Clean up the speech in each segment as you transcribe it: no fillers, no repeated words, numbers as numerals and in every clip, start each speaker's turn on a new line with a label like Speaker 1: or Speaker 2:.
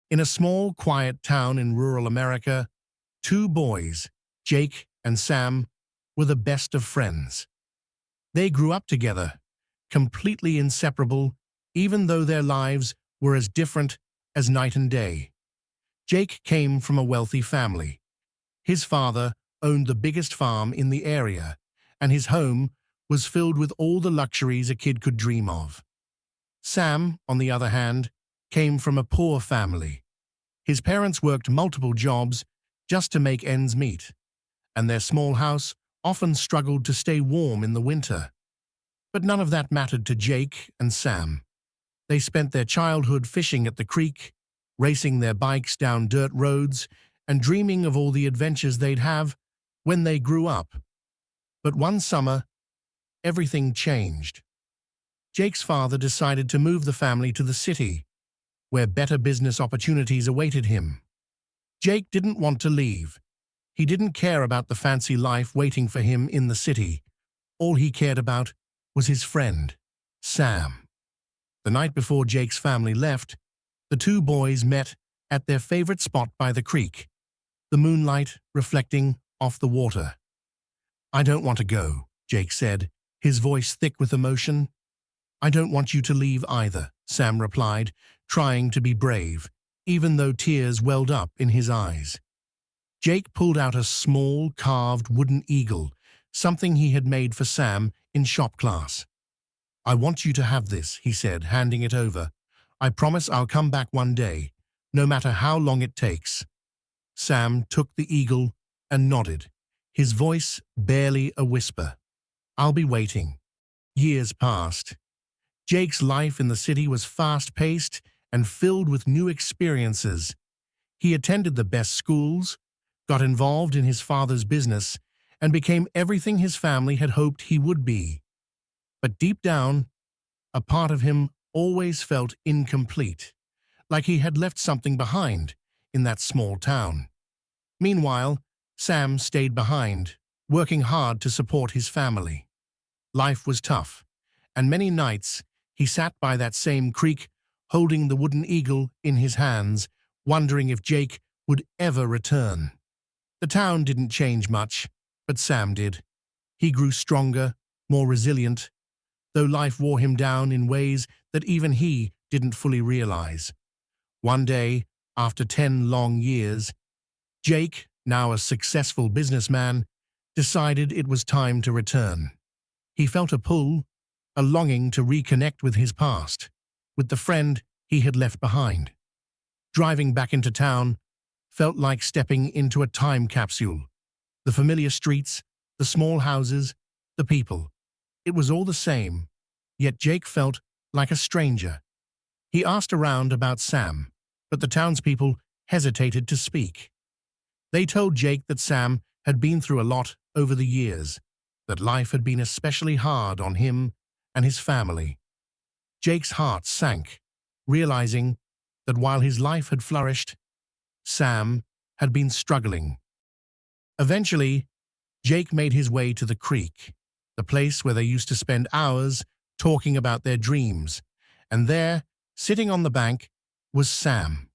Speaker 1: In a small, quiet town in rural America, two boys, Jake and Sam, were the best of friends. They grew up together, completely inseparable, even though their lives were as different as night and day. Jake came from a wealthy family. His father owned the biggest farm in the area, and his home was filled with all the luxuries a kid could dream of. Sam, on the other hand, came from a poor family. His parents worked multiple jobs just to make ends meet, and their small house often struggled to stay warm in the winter. But none of that mattered to Jake and Sam. They spent their childhood fishing at the creek, racing their bikes down dirt roads, and dreaming of all the adventures they'd have when they grew up. But one summer, everything changed. Jake's father decided to move the family to the city, where better business opportunities awaited him. Jake didn't want to leave. He didn't care about the fancy life waiting for him in the city. All he cared about was his friend, Sam. The night before Jake's family left, the two boys met at their favorite spot by the creek, the moonlight reflecting off the water. "I don't want to go," Jake said, his voice thick with emotion. "I don't want you to leave either," Sam replied, trying to be brave, even though tears welled up in his eyes. Jake pulled out a small, carved wooden eagle, something he had made for Sam in shop class. "I want you to have this," he said, handing it over. "I promise I'll come back one day, no matter how long it takes." Sam took the eagle and nodded, his voice barely a whisper. "I'll be waiting." Years passed. Jake's life in the city was fast-paced and filled with new experiences. He attended the best schools, got involved in his father's business, and became everything his family had hoped he would be. But deep down, a part of him always felt incomplete, like he had left something behind in that small town. Meanwhile, Sam stayed behind, working hard to support his family. Life was tough, and many nights he sat by that same creek, holding the wooden eagle in his hands, wondering if Jake would ever return. The town didn't change much, but Sam did. He grew stronger, more resilient, though life wore him down in ways that even he didn't fully realize. One day, after 10 long years, Jake, now a successful businessman, decided it was time to return. He felt a pull, a longing to reconnect with his past, with the friend he had left behind. Driving back into town felt like stepping into a time capsule. The familiar streets, the small houses, the people. It was all the same, yet Jake felt like a stranger. He asked around about Sam, but the townspeople hesitated to speak. They told Jake that Sam had been through a lot over the years, that life had been especially hard on him and his family. Jake's heart sank, realizing that while his life had flourished, Sam had been struggling. Eventually, Jake made his way to the creek, the place where they used to spend hours talking about their dreams, and there, sitting on the bank, was Sam.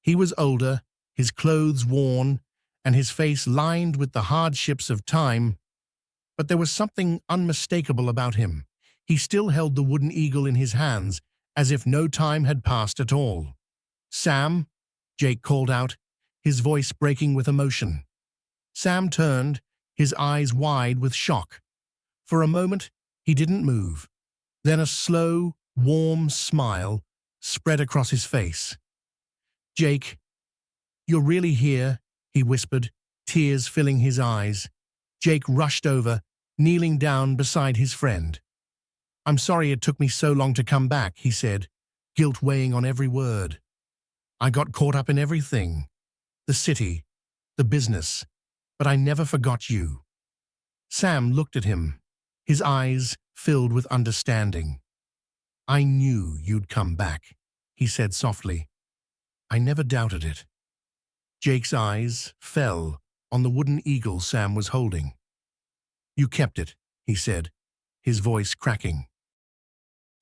Speaker 1: He was older, his clothes worn, and his face lined with the hardships of time, but there was something unmistakable about him. He still held the wooden eagle in his hands, as if no time had passed at all. "Sam," Jake called out, his voice breaking with emotion. Sam turned, his eyes wide with shock. For a moment, he didn't move. Then a slow, warm smile spread across his face. "Jake, you're really here," he whispered, tears filling his eyes. Jake rushed over, kneeling down beside his friend. "I'm sorry it took me so long to come back," he said, guilt weighing on every word. "I got caught up in everything, the city, the business, but I never forgot you." Sam looked at him, his eyes filled with understanding. "I knew you'd come back," he said softly. "I never doubted it." Jake's eyes fell on the wooden eagle Sam was holding. "You kept it," he said, his voice cracking.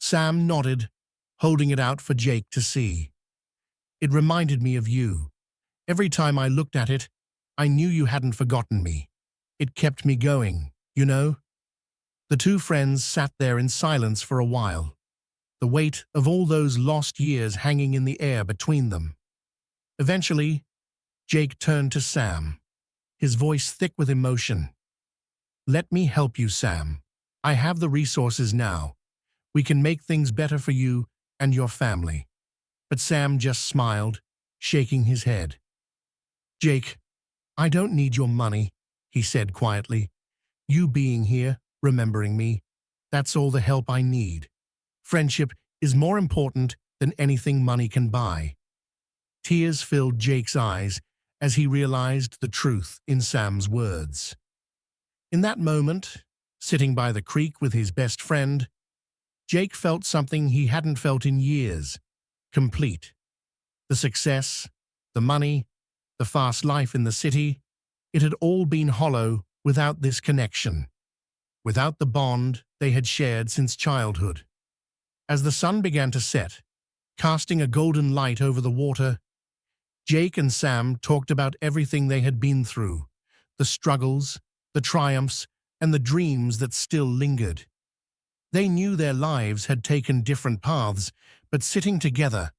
Speaker 1: Sam nodded, holding it out for Jake to see. It reminded me of you. Every time I looked at it, I knew you hadn't forgotten me. It kept me going, you know? The two friends sat there in silence for a while, the weight of all those lost years hanging in the air between them. Eventually, Jake turned to Sam, his voice thick with emotion. "Let me help you, Sam. I have the resources now. We can make things better for you and your family." But Sam just smiled, shaking his head. "Jake, I don't need your money," he said quietly. "You being here, remembering me, that's all the help I need. Friendship is more important than anything money can buy." Tears filled Jake's eyes as he realized the truth in Sam's words. In that moment, sitting by the creek with his best friend, Jake felt something he hadn't felt in years: complete. The success, the money, the fast life in the city, it had all been hollow without this connection, without the bond they had shared since childhood. As the sun began to set, casting a golden light over the water, Jake and Sam talked about everything they had been through, the struggles, the triumphs, and the dreams that still lingered. They knew their lives had taken different paths, but sitting together,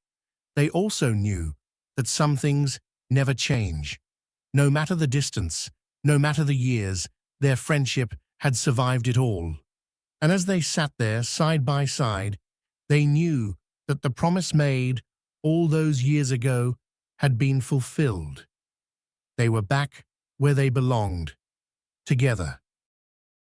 Speaker 1: they also knew that some things never change. No matter the distance, no matter the years, their friendship had survived it all. And as they sat there side by side, they knew that the promise made all those years ago had been fulfilled. They were back where they belonged, together.